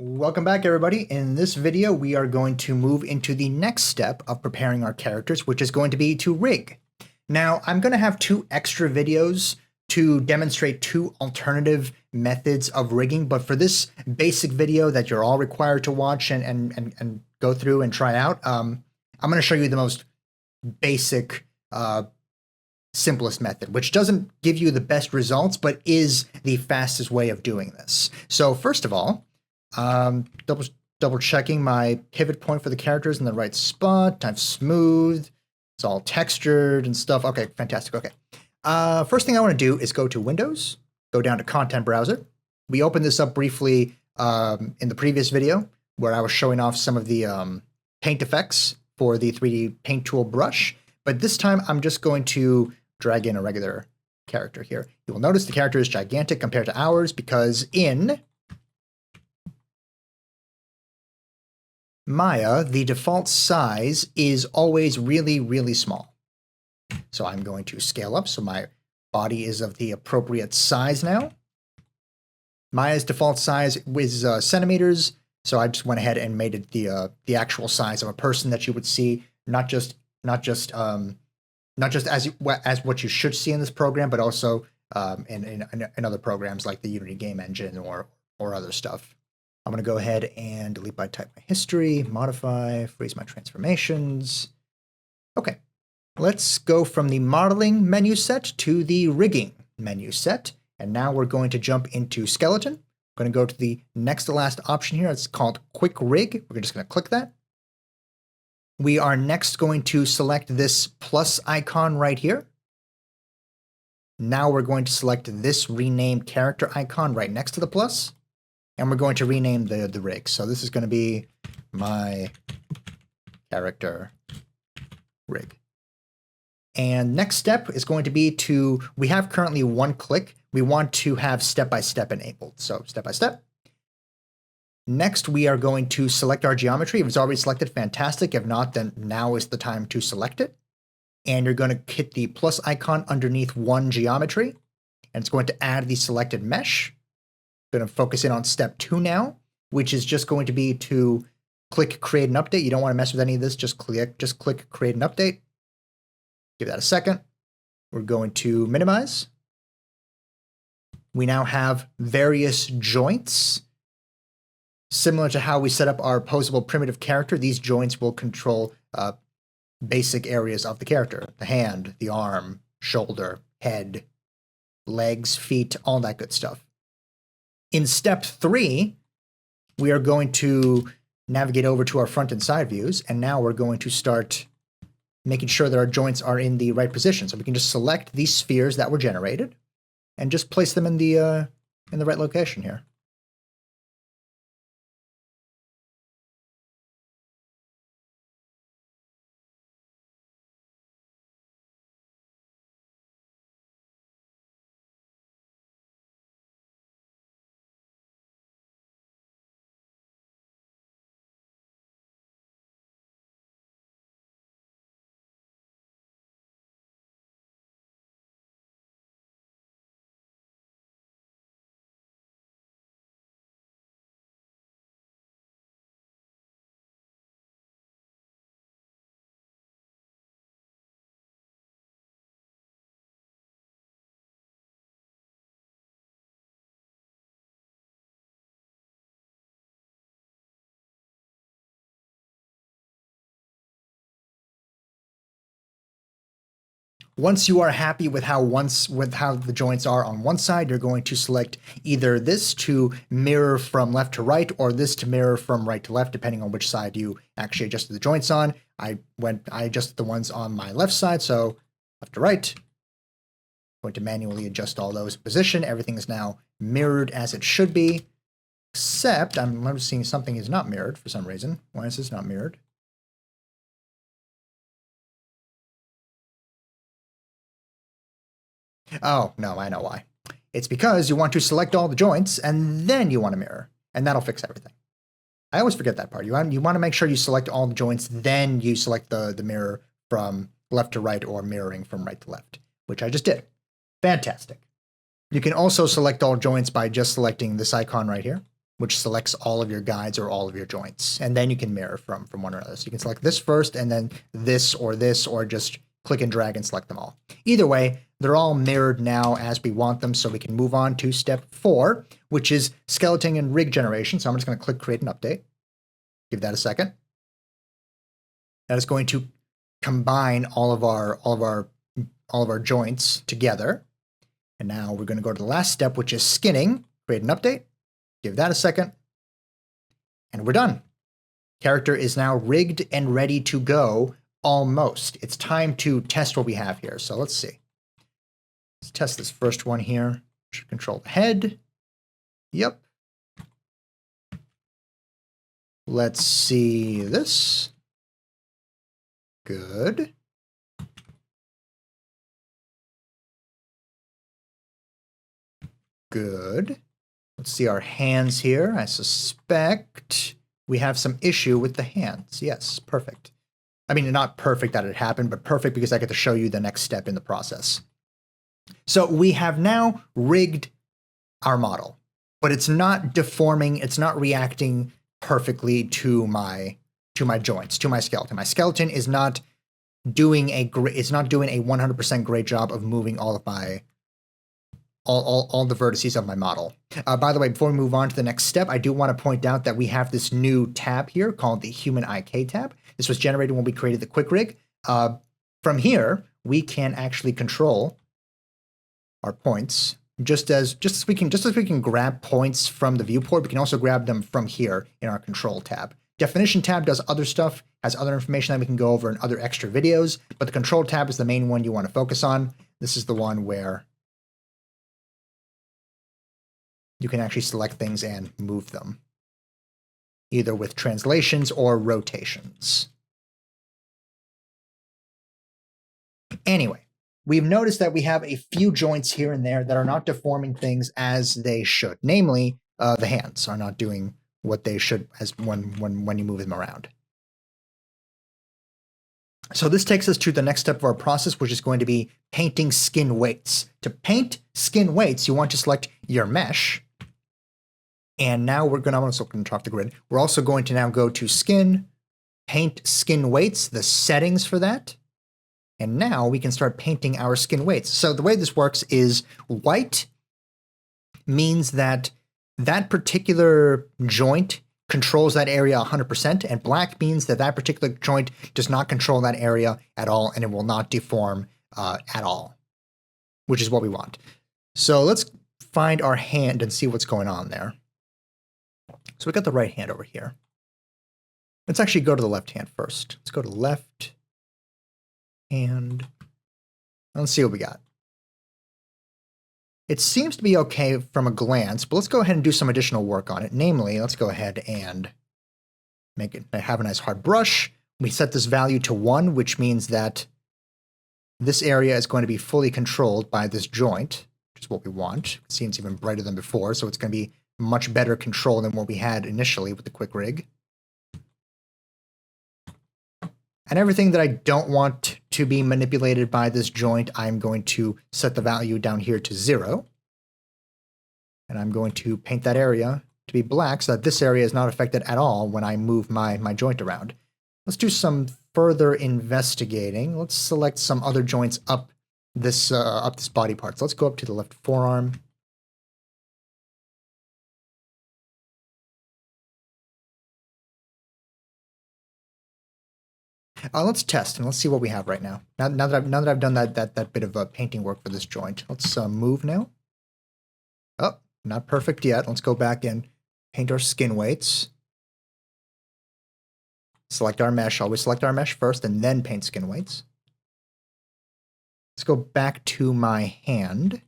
Welcome back, everybody. In this video, we are going to move into the next step of preparing our characters, which is going to be to rig. Now, I'm going to have two extra videos to demonstrate two alternative methods of rigging, but for this basic video that you're all required to watch and go through and try out, I'm going to show you the most basic, simplest method, which doesn't give you the best results, but is the fastest way of doing this. So first of all, double checking my pivot point for the characters in the right spot. I've smoothed. It's all textured and stuff. Okay, fantastic. Okay. First thing I want to do is go to Windows, go down to Content Browser. We opened this up briefly in the previous video where I was showing off some of the paint effects for the 3D Paint Tool brush. But this time I'm just going to drag in a regular character here. You will notice the character is gigantic compared to ours because in Maya, the default size is always really, really small. So I'm going to scale up so my body is of the appropriate size now. Maya's default size is centimeters, so I just went ahead and made it the actual size of a person that you would see, not just as what you should see in this program, but also in other programs like the Unity game engine or other stuff. I'm going to go ahead and delete by type my history, modify, freeze my transformations. Okay, let's go from the modeling menu set to the rigging menu set. And now we're going to jump into skeleton. I'm going to go to the next to last option here. It's called quick rig. We're just going to click that. We are next going to select this plus icon right here. Now we're going to select this rename character icon right next to the plus. And we're going to rename the rig. So this is going to be my character rig. And next step is going to be we have currently one click. We want to have step-by-step enabled. So step-by-step. Next, we are going to select our geometry. If it's already selected, fantastic. If not, then now is the time to select it. And you're going to hit the plus icon underneath one geometry. And it's going to add the selected mesh. Going to focus in on step 2 now, which is just going to be to click create an update. You don't want to mess with any of this. Just click create an update. Give that a second. We're going to minimize. We now have various joints. Similar to how we set up our posable primitive character, these joints will control basic areas of the character. The hand, the arm, shoulder, head, legs, feet, all that good stuff. In step 3, we are going to navigate over to our front and side views, and now we're going to start making sure that our joints are in the right position. So we can just select these spheres that were generated and just place them in the right location here. Once you are happy with how the joints are on one side, you're going to select either this to mirror from left to right or this to mirror from right to left, depending on which side you actually adjusted the joints on. I adjusted the ones on my left side, so left to right. I'm going to manually adjust all those in position. Everything is now mirrored as it should be, except I'm noticing something is not mirrored for some reason. Why is this not mirrored? Oh, no, I know why. It's because you want to select all the joints, and then you want to mirror, and that'll fix everything. I always forget that part. You want to make sure you select all the joints, then you select the mirror from left to right or mirroring from right to left, which I just did. Fantastic. You can also select all joints by just selecting this icon right here. which selects all of your guides or all of your joints. And then you can mirror from one another. So you can select this first and then this, or just click and drag and select them all. Either way, they're all mirrored now as we want them, so we can move on to step 4, which is skeleton and rig generation. So I'm just going to click create an update. Give that a second. That is going to combine all of our joints together. And now we're going to go to the last step, which is skinning. Create an update. Give that a second. And we're done. Character is now rigged and ready to go, almost. It's time to test what we have here. So let's see. Let's test this first one here. Should control the head. Yep. Let's see this. Good. Good. Let's see our hands here. I suspect we have some issue with the hands. Yes, perfect. I mean, not perfect that it happened, but perfect because I get to show you the next step in the process. So we have now rigged our model, but it's not deforming. It's not reacting perfectly to my joints, to my skeleton. My skeleton is not doing a 100% great job of moving all of my all the vertices of my model. By the way, before we move on to the next step, I do want to point out that we have this new tab here called the Human IK tab. This was generated when we created the quick rig. From here, we can actually control our points just as we can grab points from the viewport. We can also grab them from here in our control tab. Definition tab does other stuff, has other information that we can go over in other extra videos, but the control tab is the main one you want to focus on. This is the one where you can actually select things and move them, either with translations or rotations. Anyway, we've noticed that we have a few joints here and there that are not deforming things as they should. Namely, the hands are not doing what they should as when you move them around. So this takes us to the next step of our process, which is going to be painting skin weights. To paint skin weights, you want to select your mesh. And now I'm also going to talk the grid. We're also going to now go to skin, paint skin weights, the settings for that. And now we can start painting our skin weights. So the way this works is white means that particular joint controls that area 100%, and black means that particular joint does not control that area at all, and it will not deform at all, which is what we want. So let's find our hand and see what's going on there. So we got the right hand over here. Let's actually go to the left hand first. Let's go to left hand. Let's see what we got. It seems to be okay from a glance, but let's go ahead and do some additional work on it. Namely, let's go ahead and have a nice hard brush. We set this value to 1, which means that this area is going to be fully controlled by this joint, which is what we want. It seems even brighter than before, so it's going to be much better control than what we had initially with the quick rig. And everything that I don't want to be manipulated by this joint, I'm going to set the value down here to 0. And I'm going to paint that area to be black so that this area is not affected at all when I move my joint around. Let's do some further investigating. Let's select some other joints up this body part. So let's go up to the left forearm. Let's test and let's see what we have right now. Now that I've done that bit of painting work for this joint, let's move now. Oh, not perfect yet. Let's go back and paint our skin weights. Select our mesh. Always select our mesh first and then paint skin weights. Let's go back to my hand.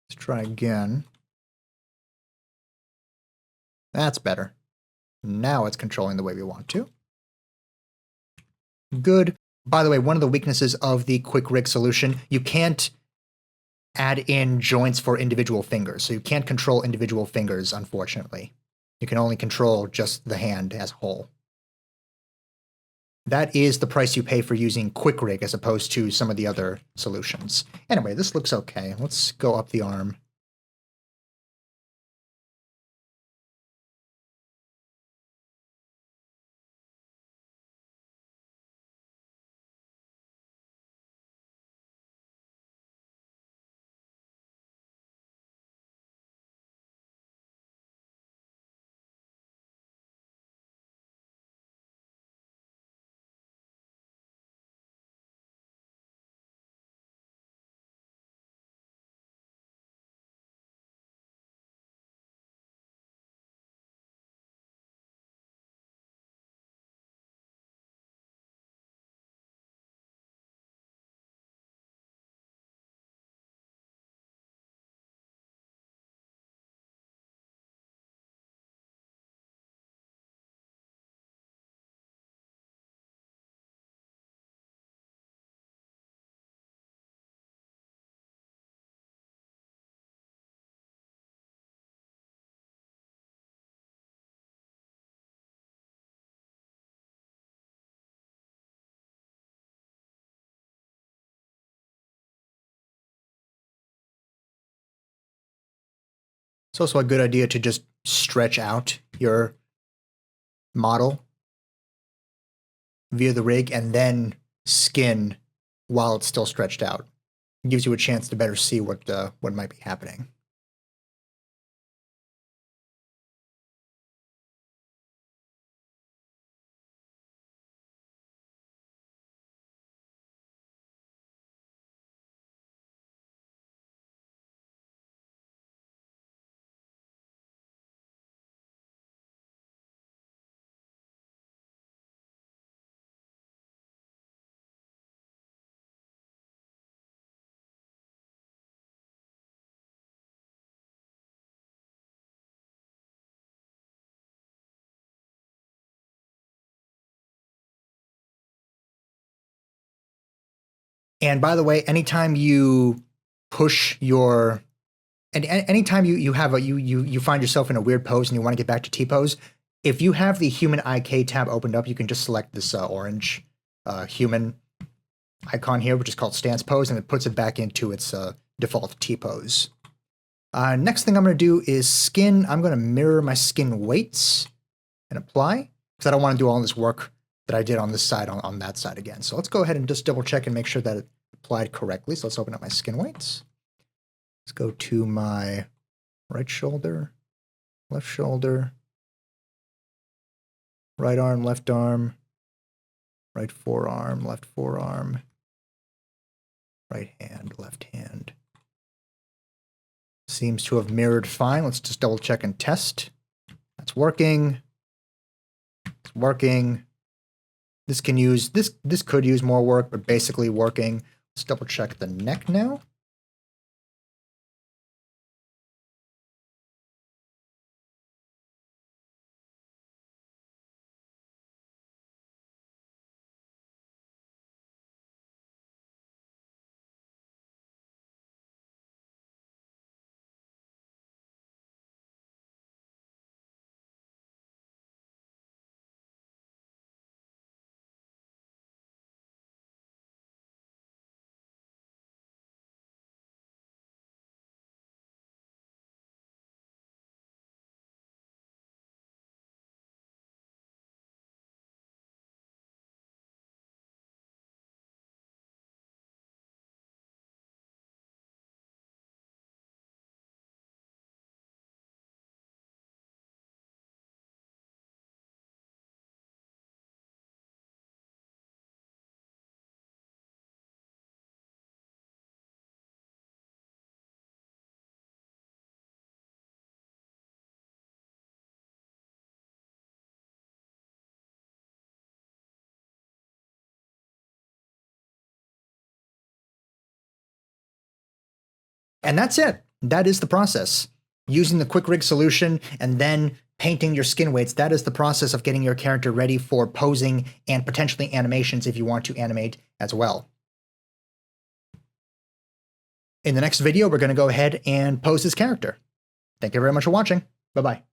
Let's try again. That's better. Now it's controlling the way we want to. Good. By the way, one of the weaknesses of the quick rig solution, you can't add in joints for individual fingers. So you can't control individual fingers, unfortunately. You can only control just the hand as a whole. that is the price you pay for using Quick Rig as opposed to some of the other solutions. Anyway, this looks okay. Let's go up the arm. It's also a good idea to just stretch out your model via the rig and then skin while it's still stretched out. It gives you a chance to better see what might be happening. And by the way, anytime you push your and anytime you have you find yourself in a weird pose and you want to get back to T pose, if you have the human IK tab opened up, you can just select this orange human icon here, which is called stance pose, and it puts it back into its default T pose. Next thing I'm going to do is skin. I'm going to mirror my skin weights and apply, because I don't want to do all this work that I did on this side on that side again. So let's go ahead and just double check and make sure that it applied correctly. So let's open up my skin weights. Let's go to my right shoulder, left shoulder, right arm, right forearm, left forearm, right hand, left hand. Seems to have mirrored fine. Let's just double check and test. That's working. It's working. This could use more work, but basically working. Let's double check the neck now. And that's it. That is the process. Using the quick rig solution and then painting your skin weights, that is the process of getting your character ready for posing and potentially animations if you want to animate as well. In the next video, we're going to go ahead and pose this character. Thank you very much for watching. Bye-bye.